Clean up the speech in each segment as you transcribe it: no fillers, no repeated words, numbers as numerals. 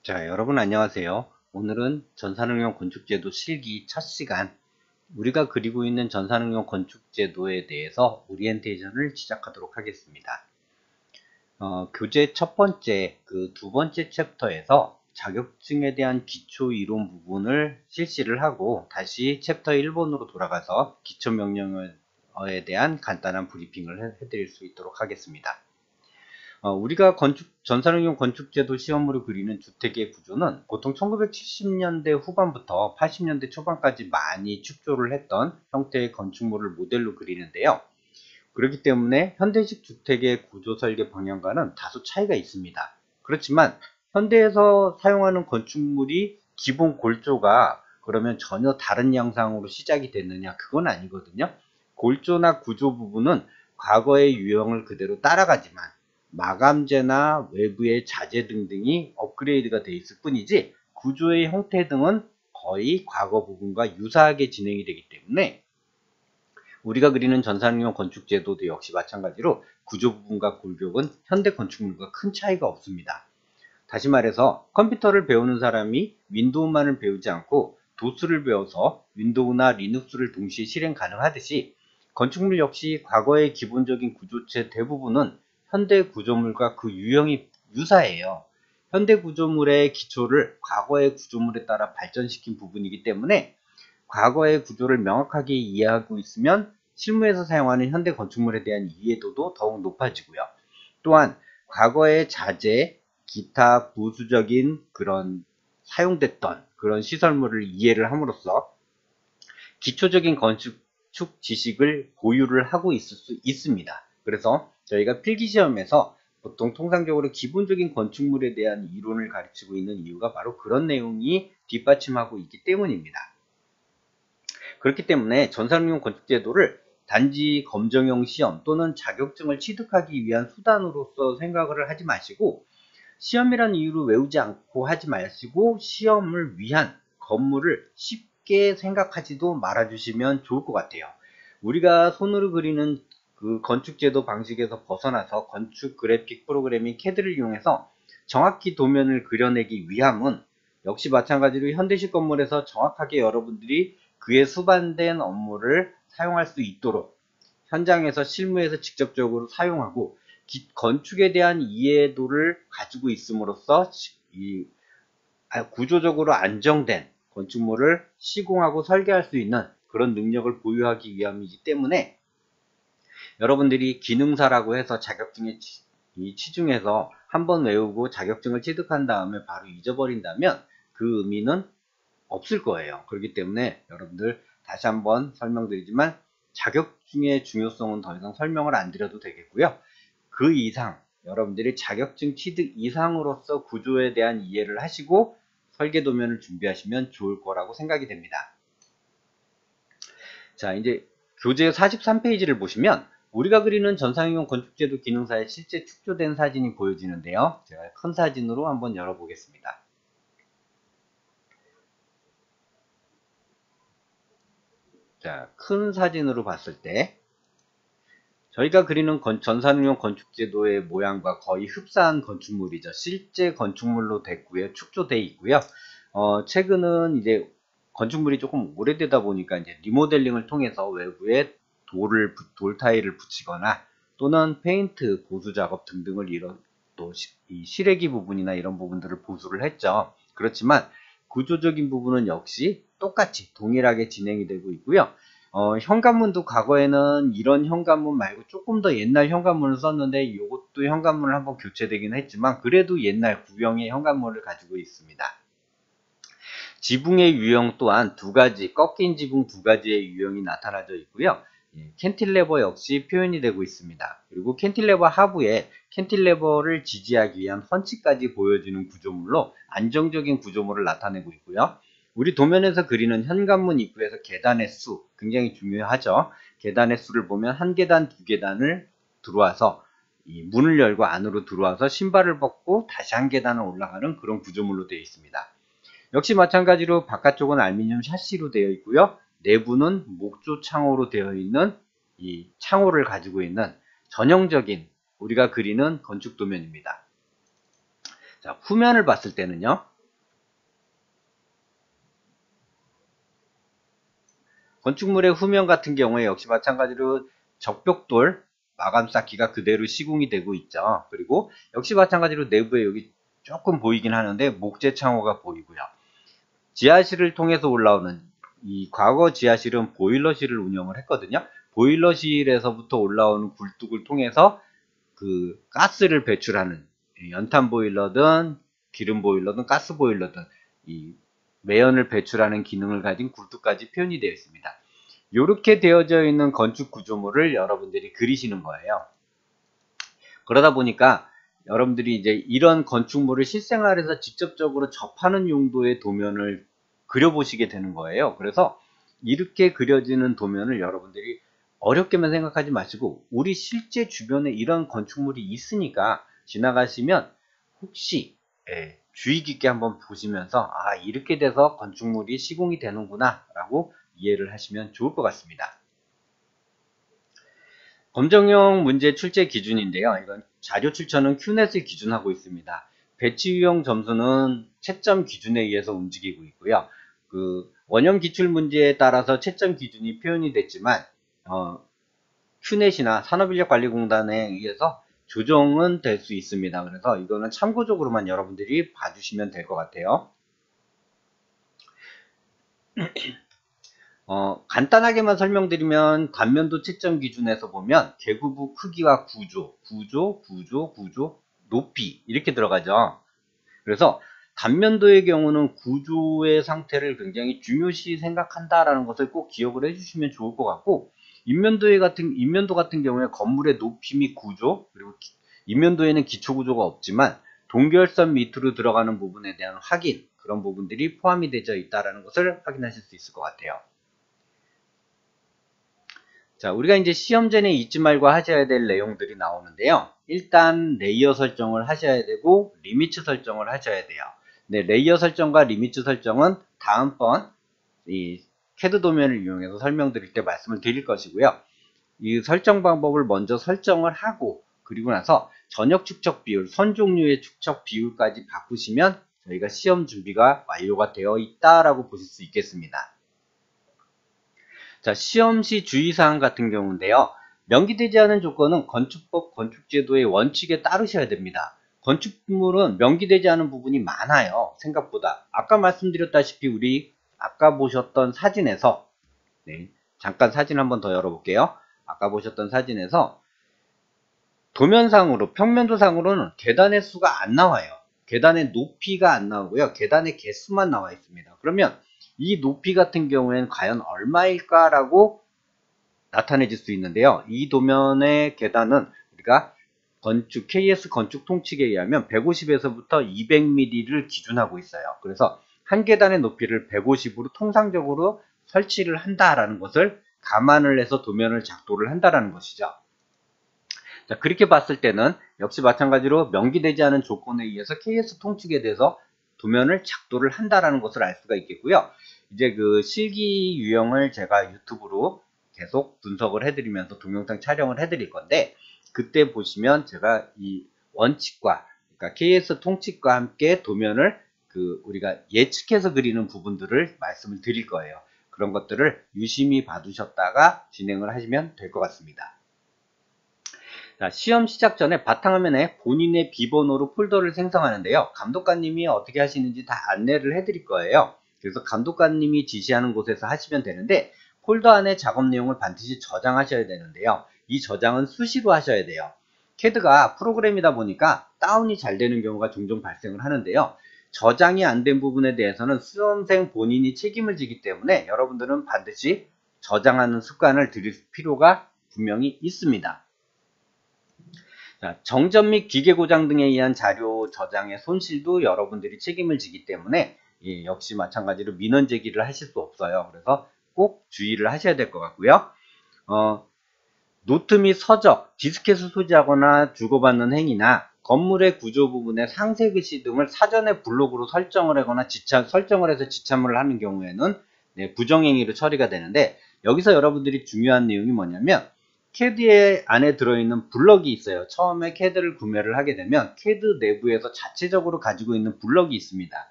자, 여러분 안녕하세요. 오늘은 전산응용 건축제도 실기 첫 시간, 우리가 그리고 있는 전산응용 건축제도에 대해서 오리엔테이션을 시작하도록 하겠습니다. 교재 첫 번째, 두 번째 챕터에서 자격증에 대한 기초 이론 부분을 실시를 하고 다시 챕터 1번으로 돌아가서 기초 명령어에 대한 간단한 브리핑을 해드릴 수 있도록 하겠습니다. 우리가 전산응용 건축제도 시험으로 그리는 주택의 구조는 보통 1970년대 후반부터 80년대 초반까지 많이 축조를 했던 형태의 건축물을 모델로 그리는데요. 그렇기 때문에 현대식 주택의 구조 설계 방향과는 다소 차이가 있습니다. 그렇지만 현대에서 사용하는 건축물이 기본 골조가 그러면 전혀 다른 양상으로 시작이 됐느냐, 그건 아니거든요. 골조나 구조 부분은 과거의 유형을 그대로 따라가지만 마감재나 외부의 자재 등등이 업그레이드가 되어 있을 뿐이지 구조의 형태 등은 거의 과거 부분과 유사하게 진행이 되기 때문에 우리가 그리는 전산응용 건축제도도 역시 마찬가지로 구조 부분과 골격은 현대 건축물과 큰 차이가 없습니다. 다시 말해서 컴퓨터를 배우는 사람이 윈도우만을 배우지 않고 도스를 배워서 윈도우나 리눅스를 동시에 실행 가능하듯이 건축물 역시 과거의 기본적인 구조체 대부분은 현대 구조물과 그 유형이 유사해요. 현대 구조물의 기초를 과거의 구조물에 따라 발전시킨 부분이기 때문에 과거의 구조를 명확하게 이해하고 있으면 실무에서 사용하는 현대 건축물에 대한 이해도도 더욱 높아지고요. 또한 과거의 자재, 기타 부수적인 그런 사용됐던 그런 시설물을 이해를 함으로써 기초적인 건축 지식을 보유를 하고 있을 수 있습니다. 그래서 저희가 필기시험에서 보통 통상적으로 기본적인 건축물에 대한 이론을 가르치고 있는 이유가 바로 그런 내용이 뒷받침하고 있기 때문입니다. 그렇기 때문에 전산응용 건축제도를 단지 검정형 시험 또는 자격증을 취득하기 위한 수단으로서 생각을 하지 마시고 시험이라는 이유로 외우지 않고 하지 마시고 시험을 위한 건물을 쉽게 생각하지도 말아주시면 좋을 것 같아요. 우리가 손으로 그리는 그 건축제도 방식에서 벗어나서 건축 그래픽 프로그래밍 CAD를 이용해서 정확히 도면을 그려내기 위함은 역시 마찬가지로 현대식 건물에서 정확하게 여러분들이 그에 수반된 업무를 사용할 수 있도록 현장에서 실무에서 직접적으로 사용하고 건축에 대한 이해도를 가지고 있음으로써 구조적으로 안정된 건축물을 시공하고 설계할 수 있는 그런 능력을 보유하기 위함이기 때문에 여러분들이 기능사라고 해서 자격증에 치중해서 한번 외우고 자격증을 취득한 다음에 바로 잊어버린다면 그 의미는 없을 거예요. 그렇기 때문에 여러분들 다시 한번 설명드리지만 자격증의 중요성은 더 이상 설명을 안 드려도 되겠고요. 그 이상 여러분들이 자격증 취득 이상으로서 구조에 대한 이해를 하시고 설계 도면을 준비하시면 좋을 거라고 생각이 됩니다. 자, 이제 교재 43페이지를 보시면 우리가 그리는 전산응용 건축제도 기능사의 실제 축조된 사진이 보여지는데요. 제가 큰 사진으로 한번 열어보겠습니다. 자, 큰 사진으로 봤을 때 저희가 그리는 전산응용 건축제도의 모양과 거의 흡사한 건축물이죠. 실제 건축물로 됐고요. 축조되어 있고요. 최근은 이제 건축물이 조금 오래되다 보니까 이제 리모델링을 통해서 외부에 돌 타일을 붙이거나 또는 페인트 보수 작업 등등을 또 이 실외기 부분이나 이런 부분들을 보수를 했죠. 그렇지만 구조적인 부분은 역시 똑같이 동일하게 진행이 되고 있고요. 현관문도 과거에는 이런 현관문 말고 조금 더 옛날 현관문을 썼는데 이것도 현관문을 한번 교체되긴 했지만 그래도 옛날 구형의 현관문을 가지고 있습니다. 지붕의 유형 또한 두 가지, 꺾인 지붕 두 가지의 유형이 나타나져 있고요. 캔틸레버 역시 표현이 되고 있습니다. 그리고 캔틸레버 하부에 캔틸레버를 지지하기 위한 펀치까지 보여주는 구조물로 안정적인 구조물을 나타내고 있고요. 우리 도면에서 그리는 현관문 입구에서 계단의 수 굉장히 중요하죠. 계단의 수를 보면 한 계단, 두 계단을 들어와서 이 문을 열고 안으로 들어와서 신발을 벗고 다시 한 계단을 올라가는 그런 구조물로 되어 있습니다. 역시 마찬가지로 바깥쪽은 알루미늄 샤시로 되어 있고요. 내부는 목조 창호로 되어 있는 이 창호를 가지고 있는 전형적인 우리가 그리는 건축 도면입니다. 자, 후면을 봤을 때는요. 건축물의 후면 같은 경우에 역시 마찬가지로 적벽돌 마감 쌓기가 그대로 시공이 되고 있죠. 그리고 역시 마찬가지로 내부에 여기 조금 보이긴 하는데 목재 창호가 보이고요. 지하실을 통해서 올라오는 이 과거 지하실은 보일러실을 운영을 했거든요. 보일러실에서부터 올라오는 굴뚝을 통해서 그 가스를 배출하는 연탄 보일러든 기름 보일러든 가스 보일러든 이 매연을 배출하는 기능을 가진 굴뚝까지 표현이 되어 있습니다. 이렇게 되어져 있는 건축 구조물을 여러분들이 그리시는 거예요. 그러다 보니까 여러분들이 이제 이런 건축물을 실생활에서 직접적으로 접하는 용도의 도면을 그려보시게 되는 거예요. 그래서 이렇게 그려지는 도면을 여러분들이 어렵게만 생각하지 마시고 우리 실제 주변에 이런 건축물이 있으니까 지나가시면 혹시 주의 깊게 한번 보시면서 아 이렇게 돼서 건축물이 시공이 되는구나 라고 이해를 하시면 좋을 것 같습니다. 검정형 문제 출제 기준인데요. 이건 자료 출처는 큐넷을 기준하고 있습니다. 배치 유형 점수는 채점 기준에 의해서 움직이고 있고요. 그 원형 기출 문제에 따라서 채점 기준이 표현이 됐지만 큐넷이나 산업인력관리공단에 의해서 조정은 될 수 있습니다. 그래서 이거는 참고적으로만 여러분들이 봐주시면 될 것 같아요. 간단하게만 설명드리면 단면도 채점 기준에서 보면 계구부 크기와 구조, 높이 이렇게 들어가죠. 그래서 단면도의 경우는 구조의 상태를 굉장히 중요시 생각한다라는 것을 꼭 기억을 해주시면 좋을 것 같고 인면도 같은 경우에 건물의 높이 및 구조 그리고 인면도에는 기초구조가 없지만 동결선 밑으로 들어가는 부분에 대한 확인 그런 부분들이 포함이 되어 있다는 것을 확인하실 수 있을 것 같아요. 자, 우리가 이제 시험 전에 잊지 말고 하셔야 될 내용들이 나오는데요. 일단 레이어 설정을 하셔야 되고 리미트 설정을 하셔야 돼요. 네, 레이어 설정과 리미트 설정은 다음번 이 CAD 도면을 이용해서 설명드릴 때 말씀을 드릴 것이고요. 이 설정 방법을 먼저 설정을 하고 그리고 나서 전역 축척 비율, 선 종류의 축척 비율까지 바꾸시면 저희가 시험 준비가 완료가 되어 있다라고 보실 수 있겠습니다. 자, 시험 시 주의사항 같은 경우인데요. 명기되지 않은 조건은 건축법, 건축제도의 원칙에 따르셔야 됩니다. 건축물은 명기되지 않은 부분이 많아요. 생각보다. 아까 말씀드렸다시피 우리 아까 보셨던 사진에서 잠깐 사진 한번 더 열어볼게요. 아까 보셨던 사진에서 도면상으로 평면도상으로는 계단의 수가 안 나와요. 계단의 높이가 안 나오고요. 계단의 개수만 나와 있습니다. 그러면 이 높이 같은 경우에는 과연 얼마일까라고 나타내질 수 있는데요. 이 도면의 계단은 우리가 KS 건축 통칙에 의하면 150에서부터 200mm를 기준하고 있어요. 그래서 한 계단의 높이를 150으로 통상적으로 설치를 한다라는 것을 감안을 해서 도면을 작도를 한다라는 것이죠. 자, 그렇게 봤을 때는 역시 마찬가지로 명기되지 않은 조건에 의해서 KS 통칙에 대해서 도면을 작도를 한다라는 것을 알 수가 있겠고요. 이제 그 실기 유형을 제가 유튜브로 계속 분석을 해드리면서 동영상 촬영을 해드릴 건데 그때 보시면 제가 이 원칙과 그러니까 KS 통칙과 함께 도면을 우리가 예측해서 그리는 부분들을 말씀을 드릴 거예요. 그런 것들을 유심히 봐두셨다가 진행을 하시면 될 것 같습니다. 자, 시험 시작 전에 바탕화면에 본인의 비번호로 폴더를 생성하는데요. 감독관님이 어떻게 하시는지 다 안내를 해드릴 거예요. 그래서 감독관님이 지시하는 곳에서 하시면 되는데 폴더 안에 작업 내용을 반드시 저장하셔야 되는데요. 이 저장은 수시로 하셔야 돼요. CAD가 프로그램이다 보니까 다운이 잘 되는 경우가 종종 발생을 하는데요. 저장이 안 된 부분에 대해서는 수험생 본인이 책임을 지기 때문에 여러분들은 반드시 저장하는 습관을 들일 필요가 분명히 있습니다. 자, 정전 및 기계 고장 등에 의한 자료 저장의 손실도 여러분들이 책임을 지기 때문에 역시 마찬가지로 민원 제기를 하실 수 없어요. 그래서 꼭 주의를 하셔야 될 것 같고요. 노트 및 서적, 디스켓을 소지하거나 주고받는 행위나 건물의 구조 부분의 상세 글씨 등을 사전에 블록으로 설정을 하거나 설정을 해서 지참을 하는 경우에는 부정행위로 처리가 되는데 여기서 여러분들이 중요한 내용이 뭐냐면 CAD 안에 들어있는 블럭이 있어요. 처음에 CAD를 구매를 하게 되면 CAD 내부에서 자체적으로 가지고 있는 블럭이 있습니다.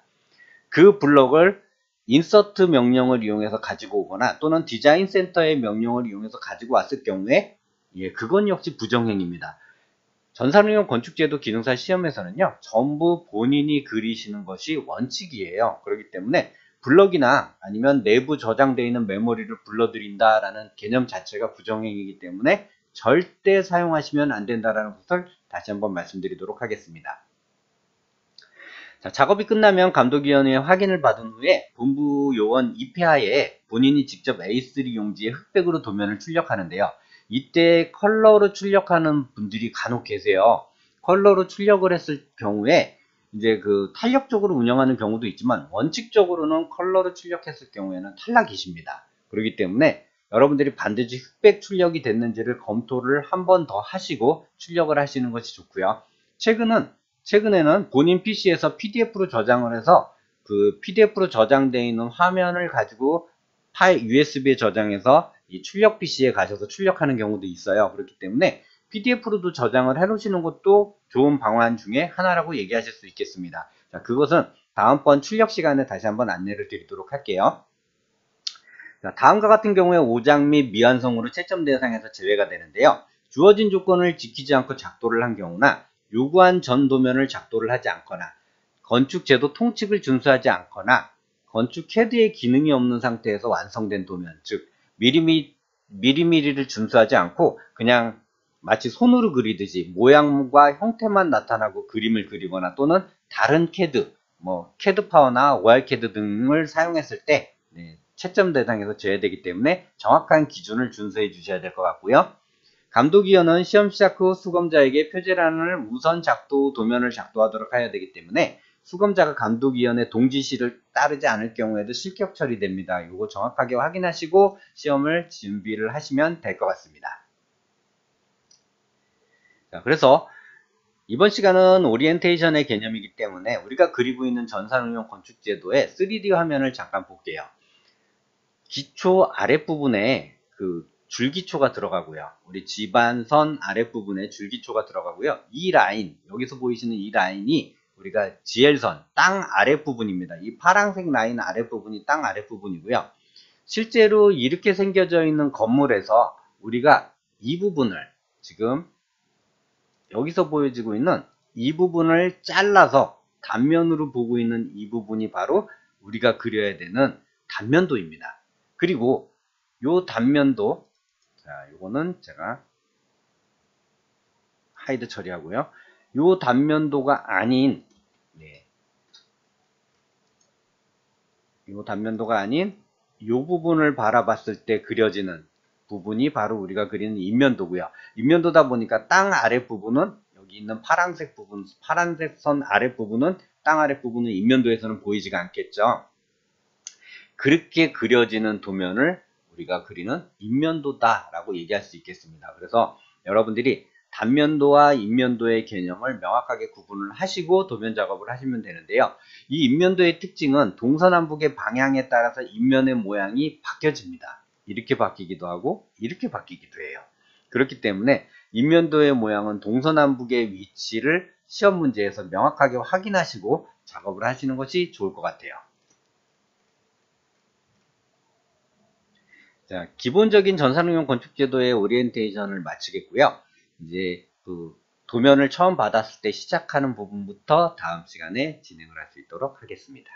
그 블럭을 인서트 명령을 이용해서 가지고 오거나 또는 디자인 센터의 명령을 이용해서 가지고 왔을 경우에 그건 역시 부정행입니다. 전산응용 건축제도 기능사 시험에서는요, 전부 본인이 그리시는 것이 원칙이에요. 그렇기 때문에 블럭이나 아니면 내부 저장되어 있는 메모리를 불러들인다라는 개념 자체가 부정행이기 때문에 절대 사용하시면 안 된다라는 것을 다시 한번 말씀드리도록 하겠습니다. 자, 작업이 끝나면 감독위원회의 확인을 받은 후에 본부 요원 2폐하에 본인이 직접 A3 용지에 흑백으로 도면을 출력하는데요. 이때 컬러로 출력하는 분들이 간혹 계세요. 컬러로 출력을 했을 경우에 이제 그 탄력적으로 운영하는 경우도 있지만 원칙적으로는 컬러로 출력했을 경우에는 탈락이십니다. 그렇기 때문에 여러분들이 반드시 흑백 출력이 됐는지를 검토를 한 번 더 하시고 출력을 하시는 것이 좋고요. 최근에는 본인 PC에서 PDF로 저장을 해서 그 PDF로 저장되어 있는 화면을 가지고 파일 USB에 저장해서 이 출력 PC에 가셔서 출력하는 경우도 있어요. 그렇기 때문에 PDF로도 저장을 해 놓으시는 것도 좋은 방안 중에 하나라고 얘기하실 수 있겠습니다. 자, 그것은 다음번 출력 시간에 다시 한번 안내를 드리도록 할게요. 자, 다음과 같은 경우에 오장 및 미완성으로 채점 대상에서 제외가 되는데요. 주어진 조건을 지키지 않고 작도를 한 경우나 요구한 전 도면을 작도를 하지 않거나 건축 제도 통칙을 준수하지 않거나 건축 CAD의 기능이 없는 상태에서 완성된 도면, 즉 미리미리를 준수하지 않고 그냥 마치 손으로 그리듯이 모양과 형태만 나타나고 그림을 그리거나 또는 다른 CAD, CAD 파워나 ORCAD 등을 사용했을 때 채점 대상에서 제외되기 때문에 정확한 기준을 준수해 주셔야 될 것 같고요. 감독위원은 시험 시작 후 수검자에게 표제란을 우선 작도 도면을 작도하도록 해야 되기 때문에 수검자가 감독위원의 동지시를 따르지 않을 경우에도 실격 처리됩니다. 이거 정확하게 확인하시고 시험을 준비를 하시면 될 것 같습니다. 자, 그래서 이번 시간은 오리엔테이션의 개념이기 때문에 우리가 그리고 있는 전산응용 건축제도의 3D 화면을 잠깐 볼게요. 기초 아랫부분에 그 줄기초가 들어가고요. 우리 집안선 아랫부분에 줄기초가 들어가고요. 이 라인, 여기서 보이시는 이 라인이 우리가 GL선, 땅 아랫부분입니다. 이 파란색 라인 아랫부분이 땅 아랫부분이고요. 실제로 이렇게 생겨져 있는 건물에서 우리가 이 부분을 지금 여기서 보여지고 있는 이 부분을 잘라서 단면으로 보고 있는 이 부분이 바로 우리가 그려야 되는 단면도입니다. 그리고 요 단면도, 자, 요거는 제가 하이드 처리하고요. 요 단면도가 아닌, 요 단면도가 아닌 요 부분을 바라봤을 때 그려지는 부분이 바로 우리가 그리는 인면도고요. 인면도다 보니까 땅 아랫부분은 여기 있는 파란색 부분, 파란색 선 아랫부분은 땅 아랫부분은 인면도에서는 보이지가 않겠죠. 그렇게 그려지는 도면을 우리가 그리는 인면도다라고 얘기할 수 있겠습니다. 그래서 여러분들이 단면도와 인면도의 개념을 명확하게 구분을 하시고 도면 작업을 하시면 되는데요. 이 인면도의 특징은 동서남북의 방향에 따라서 인면의 모양이 바뀌어집니다. 이렇게 바뀌기도 하고 이렇게 바뀌기도 해요. 그렇기 때문에 인면도의 모양은 동서남북의 위치를 시험 문제에서 명확하게 확인하시고 작업을 하시는 것이 좋을 것 같아요. 자, 기본적인 전산응용 건축제도의 오리엔테이션을 마치겠고요. 이제 그 도면을 처음 받았을 때 시작하는 부분부터 다음 시간에 진행을 할 수 있도록 하겠습니다.